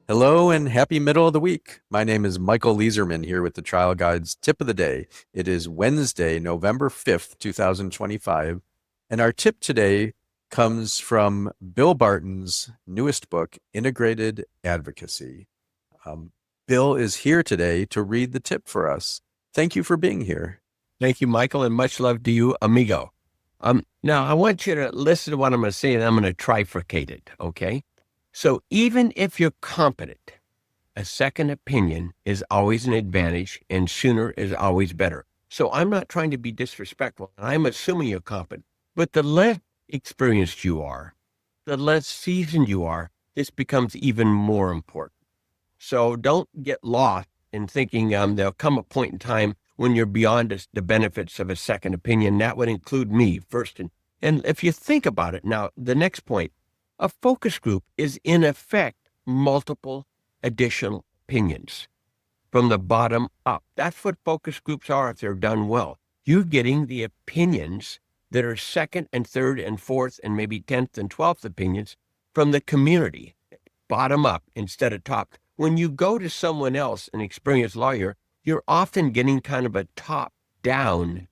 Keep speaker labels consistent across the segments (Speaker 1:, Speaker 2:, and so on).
Speaker 1: Hello and happy middle of the week. My name is Michael Leeserman here with the Trial Guide's tip of the day. It is Wednesday, November 5th, 2025. And our tip today comes from Bill Barton's newest book, Integrated Advocacy. Um, Bill is here today to read the tip for us. Thank you for being here.
Speaker 2: Thank you, Michael, and much love to you, amigo. Now, I want you to listen to what I'm going to say, and I'm going to trifurcate it, okay? So even if you're competent, a second opinion is always an advantage, and sooner is always better. So I'm not trying to be disrespectful. I'm assuming you're competent, but the less experienced you are, the less seasoned you are, this becomes even more important. So don't get lost in thinking there'll come a point in time when you're beyond the benefits of a second opinion. That would include me first. And if you think about it now, the next point, a focus group is in effect multiple additional opinions from the bottom up. That's what focus groups are if they're done well. You're getting the opinions that are second and third and fourth and maybe 10th and 12th opinions from the community, bottom up instead of top. When you go to someone else, an experienced lawyer, you're often getting kind of a top-down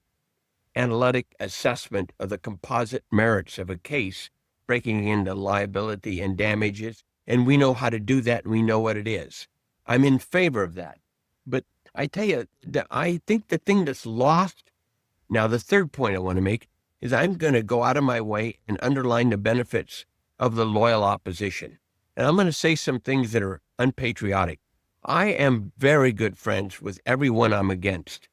Speaker 2: analytic assessment of the composite merits of a case, breaking into liability and damages. And we know how to do that, and we know what it is. I'm in favor of that. But I tell you, I think the thing that's lost, now the third point I want to make is I'm going to go out of my way and underline the benefits of the loyal opposition. And I'm going to say some things that are unpatriotic. I am very good friends with everyone I'm against.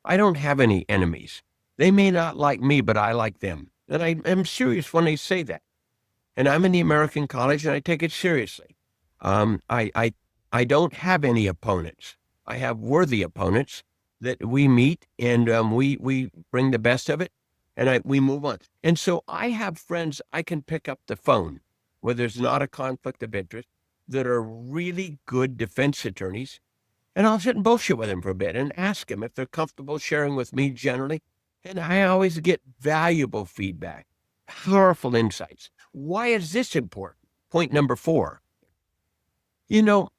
Speaker 2: I don't have any enemies. They may not like me, but I like them. And I am serious when I say that. And I'm in the American college and I take it seriously. I don't have any opponents. I have worthy opponents that we meet and we bring the best of it and we move on. And so I have friends I can pick up the phone where there's not a conflict of interest that are really good defense attorneys. And I'll sit and bullshit with them for a bit and ask them if they're comfortable sharing with me generally. And I always get valuable feedback, powerful insights. Why is this important? Point number 4. You know,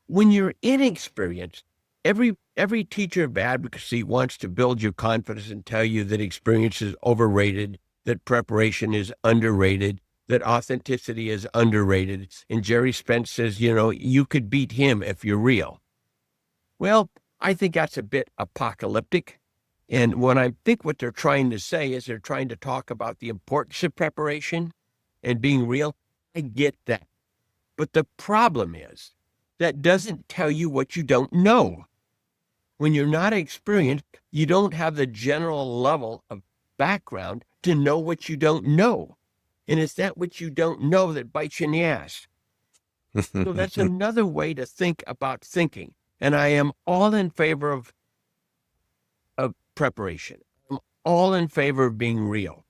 Speaker 2: when you're inexperienced, every teacher of advocacy wants to build your confidence and tell you that experience is overrated, that preparation is underrated, that authenticity is underrated. And Jerry Spence says, you could beat him if you're real. Well, I think that's a bit apocalyptic. And I think what they're trying to say is they're trying to talk about the importance of preparation and being real. I get that. But the problem is that doesn't tell you what you don't know. When you're not experienced, you don't have the general level of background to know what you don't know. And it's that which you don't know that bites you in the ass. So that's another way to think about thinking. And I am all in favor of preparation. I'm all in favor of being real.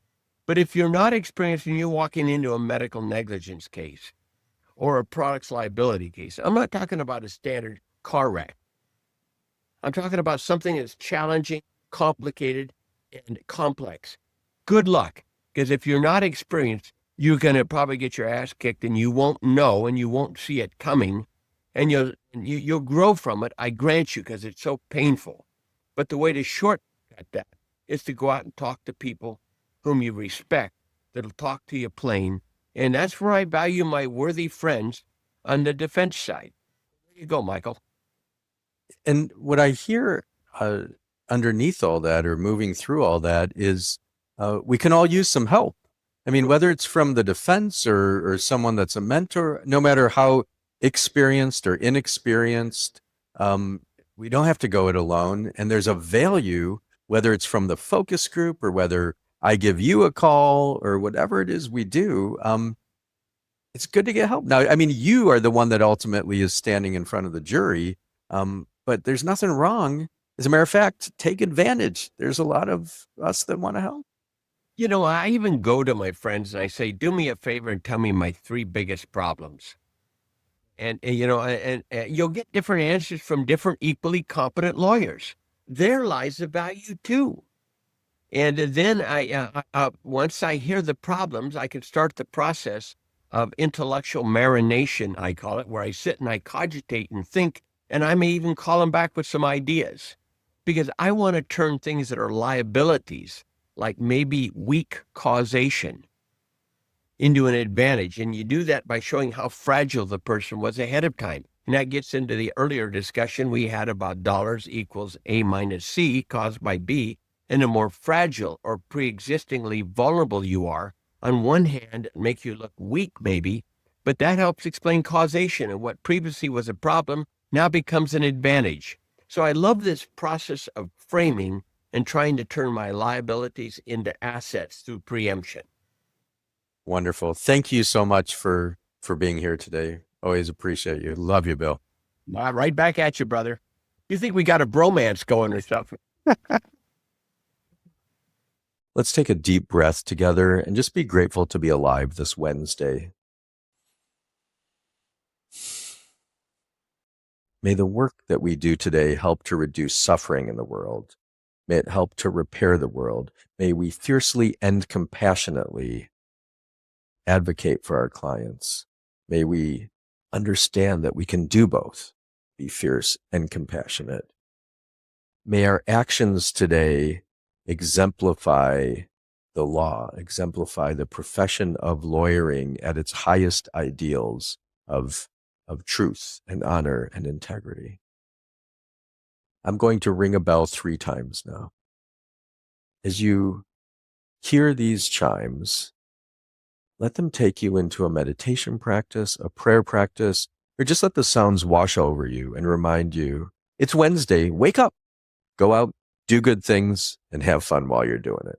Speaker 2: But if you're not experienced and you're walking into a medical negligence case or a products liability case, I'm not talking about a standard car wreck. I'm talking about something that's challenging, complicated, and complex. Good luck, because if you're not experienced, you're going to probably get your ass kicked and you won't know and you won't see it coming and you'll grow from it, I grant you, because it's so painful. But the way to shortcut that is to go out and talk to people whom you respect, that'll talk to you plain. And that's where I value my worthy friends on the defense side. There you go, Michael.
Speaker 1: And what I hear underneath all that or moving through all that is we can all use some help. I mean, whether it's from the defense or someone that's a mentor, no matter how experienced or inexperienced, we don't have to go it alone. And there's a value, whether it's from the focus group or whether I give you a call or whatever it is we do. It's good to get help. Now, I mean, you are the one that ultimately is standing in front of the jury, but there's nothing wrong. As a matter of fact, take advantage. There's a lot of us that want to help.
Speaker 2: I even go to my friends and I say, do me a favor and tell me my 3 biggest problems. And you'll get different answers from different equally competent lawyers. There lies the value too. And then once I hear the problems, I can start the process of intellectual marination, I call it, where I sit and I cogitate and think, and I may even call them back with some ideas, because I want to turn things that are liabilities, like maybe weak causation, into an advantage. And you do that by showing how fragile the person was ahead of time. And that gets into the earlier discussion we had about dollars equals A minus C caused by B. And the more fragile or pre-existingly vulnerable you are, on one hand, it makes you look weak maybe, but that helps explain causation, and what previously was a problem now becomes an advantage. So I love this process of framing and trying to turn my liabilities into assets through preemption.
Speaker 1: Wonderful. Thank you so much for being here today. Always appreciate you. Love you, Bill.
Speaker 2: Right back at you, brother. You think we got a bromance going or something?
Speaker 1: Let's take a deep breath together and just be grateful to be alive this Wednesday. May the work that we do today help to reduce suffering in the world. May it help to repair the world. May we fiercely and compassionately advocate for our clients. May we understand that we can do both, be fierce and compassionate. May our actions today exemplify the law, exemplify the profession of lawyering at its highest ideals of truth and honor and integrity. I'm going to ring a bell 3 times now. As you hear these chimes, let them take you into a meditation practice, a prayer practice, or just let the sounds wash over you and remind you, it's Wednesday, wake up, go out, do good things, and have fun while you're doing it.